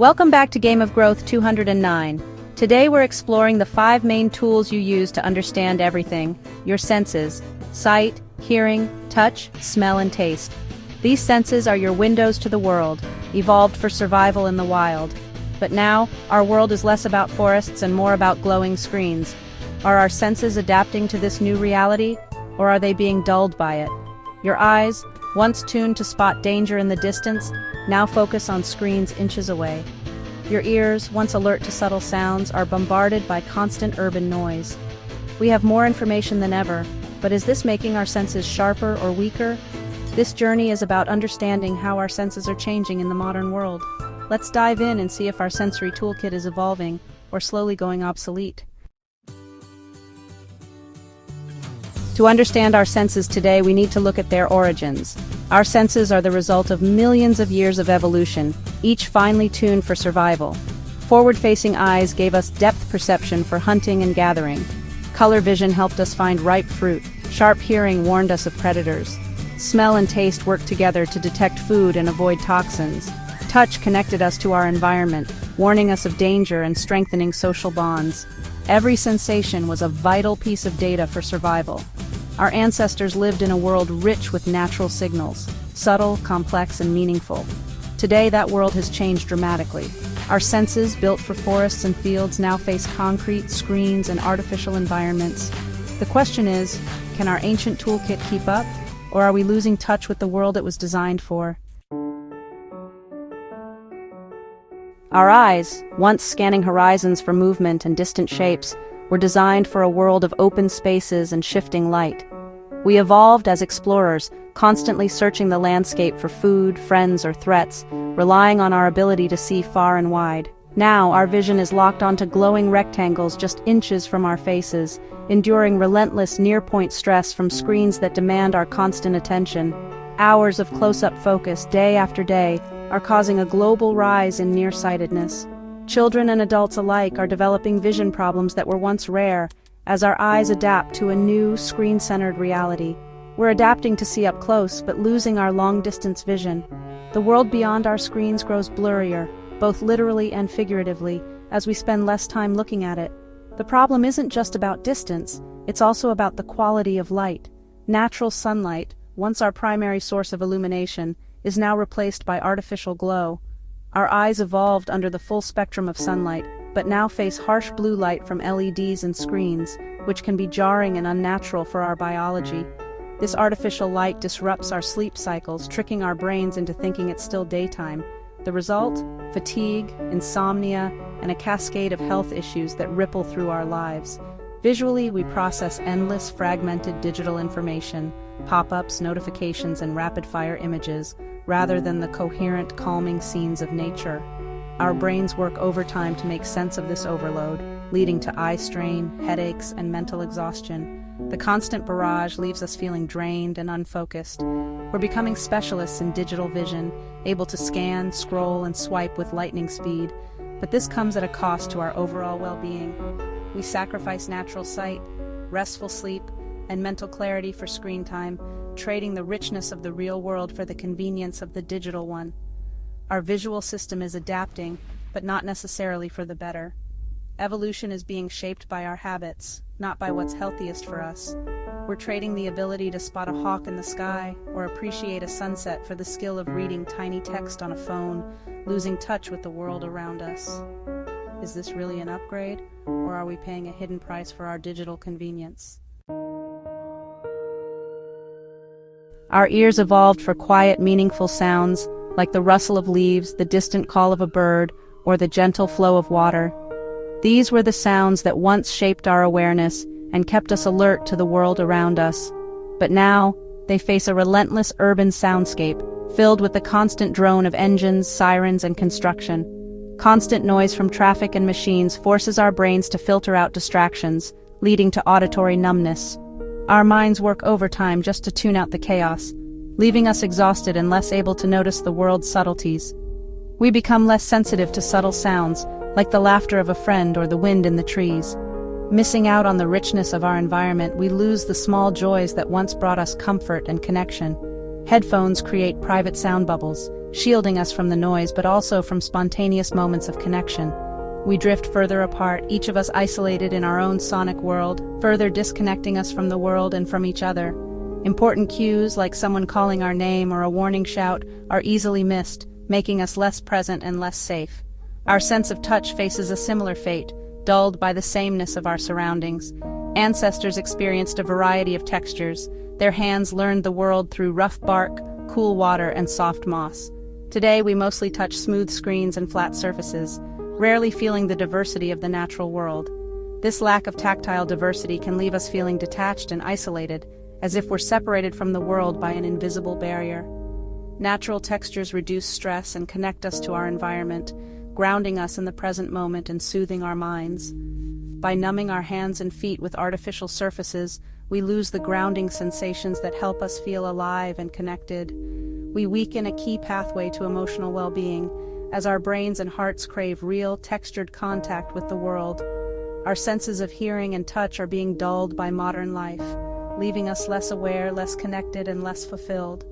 Welcome back to Game of Growth 209. Today we're exploring the 5 main tools you use to understand everything, your senses: sight, hearing, touch, smell, and taste. These senses are your windows to the world, evolved for survival in the wild. But now, our world is less about forests and more about glowing screens. Are our senses adapting to this new reality, or are they being dulled by it? Your eyes, once tuned to spot danger in the distance, now focus on screens inches away. Your ears, once alert to subtle sounds, are bombarded by constant urban noise. We have more information than ever, but is this making our senses sharper or weaker? This journey is about understanding how our senses are changing in the modern world. Let's dive in and see if our sensory toolkit is evolving or slowly going obsolete. To understand our senses today, we need to look at their origins. Our senses are the result of millions of years of evolution, each finely tuned for survival. Forward-facing eyes gave us depth perception for hunting and gathering. Color vision helped us find ripe fruit. Sharp hearing warned us of predators. Smell and taste worked together to detect food and avoid toxins. Touch connected us to our environment, warning us of danger and strengthening social bonds. Every sensation was a vital piece of data for survival. Our ancestors lived in a world rich with natural signals, subtle, complex, and meaningful. Today, that world has changed dramatically. Our senses, built for forests and fields, now face concrete, screens, and artificial environments. The question is, can our ancient toolkit keep up, or are we losing touch with the world it was designed for? Our eyes, once scanning horizons for movement and distant shapes, were designed for a world of open spaces and shifting light. We evolved as explorers, constantly searching the landscape for food, friends, or threats, relying on our ability to see far and wide. Now, our vision is locked onto glowing rectangles just inches from our faces, enduring relentless near-point stress from screens that demand our constant attention. Hours of close-up focus, day after day, are causing a global rise in nearsightedness. Children and adults alike are developing vision problems that were once rare, as our eyes adapt to a new, screen-centered reality. We're adapting to see up close, but losing our long-distance vision. The world beyond our screens grows blurrier, both literally and figuratively, as we spend less time looking at it. The problem isn't just about distance, it's also about the quality of light. Natural sunlight, once our primary source of illumination, is now replaced by artificial glow. Our eyes evolved under the full spectrum of sunlight, but now face harsh blue light from LEDs and screens, which can be jarring and unnatural for our biology. This artificial light disrupts our sleep cycles, tricking our brains into thinking it's still daytime. The result? Fatigue, insomnia, and a cascade of health issues that ripple through our lives. Visually, we process endless, fragmented digital information, pop-ups, notifications, and rapid-fire images, rather than the coherent, calming scenes of nature. Our brains work overtime to make sense of this overload, leading to eye strain, headaches, and mental exhaustion. The constant barrage leaves us feeling drained and unfocused. We're becoming specialists in digital vision, able to scan, scroll, and swipe with lightning speed, but this comes at a cost to our overall well-being. We sacrifice natural sight, restful sleep, and mental clarity for screen time, trading the richness of the real world for the convenience of the digital one. Our visual system is adapting, but not necessarily for the better. Evolution is being shaped by our habits, not by what's healthiest for us. We're trading the ability to spot a hawk in the sky or appreciate a sunset for the skill of reading tiny text on a phone, losing touch with the world around us. Is this really an upgrade, or are we paying a hidden price for our digital convenience? Our ears evolved for quiet, meaningful sounds, like the rustle of leaves, the distant call of a bird, or the gentle flow of water. These were the sounds that once shaped our awareness and kept us alert to the world around us. But now, they face a relentless urban soundscape, filled with the constant drone of engines, sirens, and construction. Constant noise from traffic and machines forces our brains to filter out distractions, leading to auditory numbness. Our minds work overtime just to tune out the chaos, leaving us exhausted and less able to notice the world's subtleties. We become less sensitive to subtle sounds, like the laughter of a friend or the wind in the trees. Missing out on the richness of our environment, we lose the small joys that once brought us comfort and connection. Headphones create private sound bubbles, shielding us from the noise but also from spontaneous moments of connection. We drift further apart, each of us isolated in our own sonic world, further disconnecting us from the world and from each other. Important cues, like someone calling our name or a warning shout, are easily missed, making us less present and less safe. Our sense of touch faces a similar fate, dulled by the sameness of our surroundings. Ancestors experienced a variety of textures. Their hands learned the world through rough bark, cool water, and soft moss. Today, we mostly touch smooth screens and flat surfaces, rarely feeling the diversity of the natural world. This lack of tactile diversity can leave us feeling detached and isolated, as if we're separated from the world by an invisible barrier. Natural textures reduce stress and connect us to our environment, grounding us in the present moment and soothing our minds. By numbing our hands and feet with artificial surfaces, we lose the grounding sensations that help us feel alive and connected. We weaken a key pathway to emotional well-being, as our brains and hearts crave real, textured contact with the world. Our senses of hearing and touch are being dulled by modern life, leaving us less aware, less connected, and less fulfilled.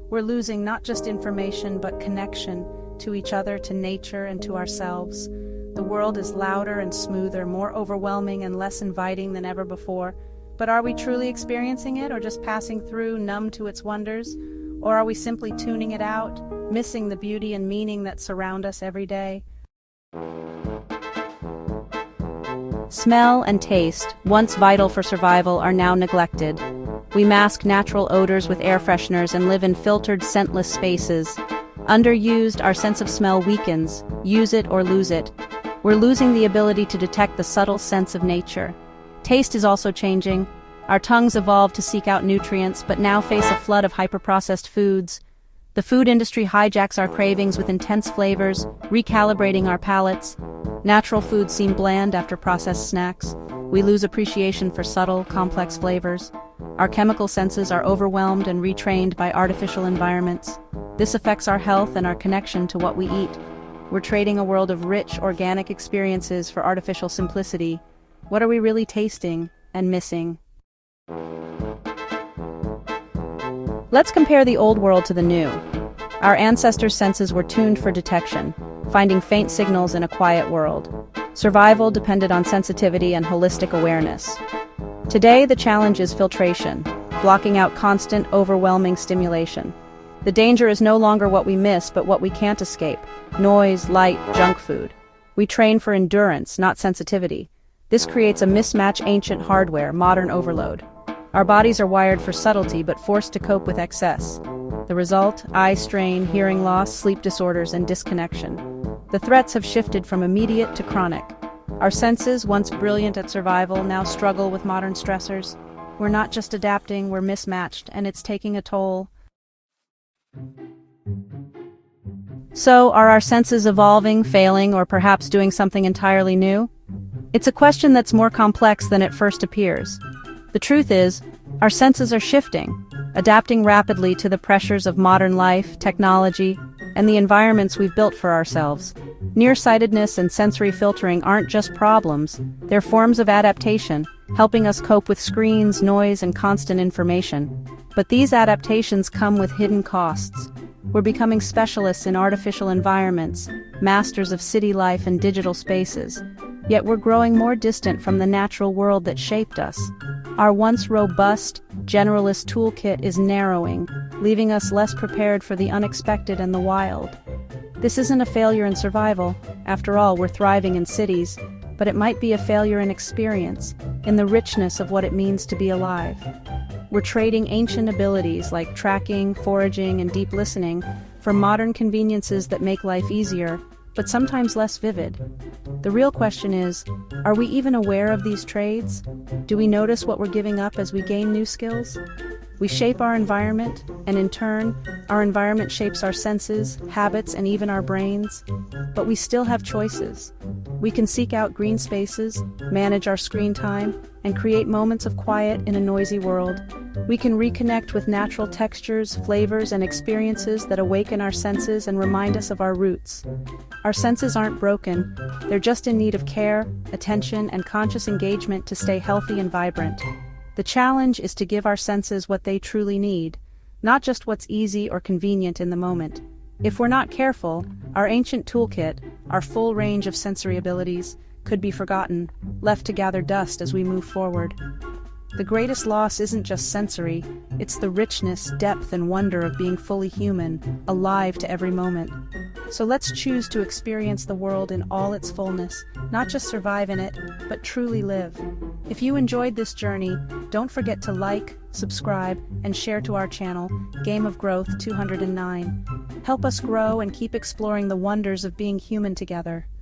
We're losing not just information, but connection to each other, to nature, and to ourselves. The world is louder and smoother, more overwhelming and less inviting than ever before. But are we truly experiencing it, or just passing through, numb to its wonders? Or are we simply tuning it out, missing the beauty and meaning that surround us every day? Smell and taste, once vital for survival, are now neglected. We mask natural odors with air fresheners and live in filtered, scentless spaces. Underused, our sense of smell weakens. Use it or lose it. We're losing the ability to detect the subtle sense of nature. Taste is also changing. Our tongues evolved to seek out nutrients, but now face a flood of hyper-processed foods. The food industry hijacks our cravings with intense flavors, recalibrating our palates. Natural foods seem bland after processed snacks. We lose appreciation for subtle, complex flavors. Our chemical senses are overwhelmed and retrained by artificial environments. This affects our health and our connection to what we eat. We're trading a world of rich, organic experiences for artificial simplicity. What are we really tasting and missing? Let's compare the old world to the new. Our ancestors' senses were tuned for detection, finding faint signals in a quiet world. Survival depended on sensitivity and holistic awareness. Today, the challenge is filtration, blocking out constant, overwhelming stimulation. The danger is no longer what we miss, but what we can't escape: noise, light, junk food. We train for endurance, not sensitivity. This creates a mismatch: ancient hardware, modern overload. Our bodies are wired for subtlety but forced to cope with excess. The result: eye strain, hearing loss, sleep disorders, and disconnection. The threats have shifted from immediate to chronic. Our senses, once brilliant at survival, now struggle with modern stressors. We're not just adapting, we're mismatched, and it's taking a toll. So, are our senses evolving, failing, or perhaps doing something entirely new? It's a question that's more complex than it first appears. The truth is, our senses are shifting, adapting rapidly to the pressures of modern life, technology, and the environments we've built for ourselves. Nearsightedness and sensory filtering aren't just problems, they're forms of adaptation, helping us cope with screens, noise, and constant information. But these adaptations come with hidden costs. We're becoming specialists in artificial environments, masters of city life and digital spaces. Yet we're growing more distant from the natural world that shaped us. Our once robust, generalist toolkit is narrowing, leaving us less prepared for the unexpected and the wild. This isn't a failure in survival. After all, we're thriving in cities, but it might be a failure in experience, in the richness of what it means to be alive. We're trading ancient abilities like tracking, foraging, and deep listening for modern conveniences that make life easier, but sometimes less vivid. The real question is, are we even aware of these trades? Do we notice what we're giving up as we gain new skills? We shape our environment, and in turn, our environment shapes our senses, habits, and even our brains. But we still have choices. We can seek out green spaces, manage our screen time, and create moments of quiet in a noisy world. We can reconnect with natural textures, flavors, and experiences that awaken our senses and remind us of our roots. Our senses aren't broken, they're just in need of care, attention, and conscious engagement to stay healthy and vibrant. The challenge is to give our senses what they truly need, not just what's easy or convenient in the moment. If we're not careful, our ancient toolkit, our full range of sensory abilities, could be forgotten, left to gather dust as we move forward. The greatest loss isn't just sensory, it's the richness, depth, and wonder of being fully human, alive to every moment. So let's choose to experience the world in all its fullness, not just survive in it, but truly live. If you enjoyed this journey, don't forget to like, subscribe, and share to our channel, Game of Growth 209. Help us grow and keep exploring the wonders of being human together.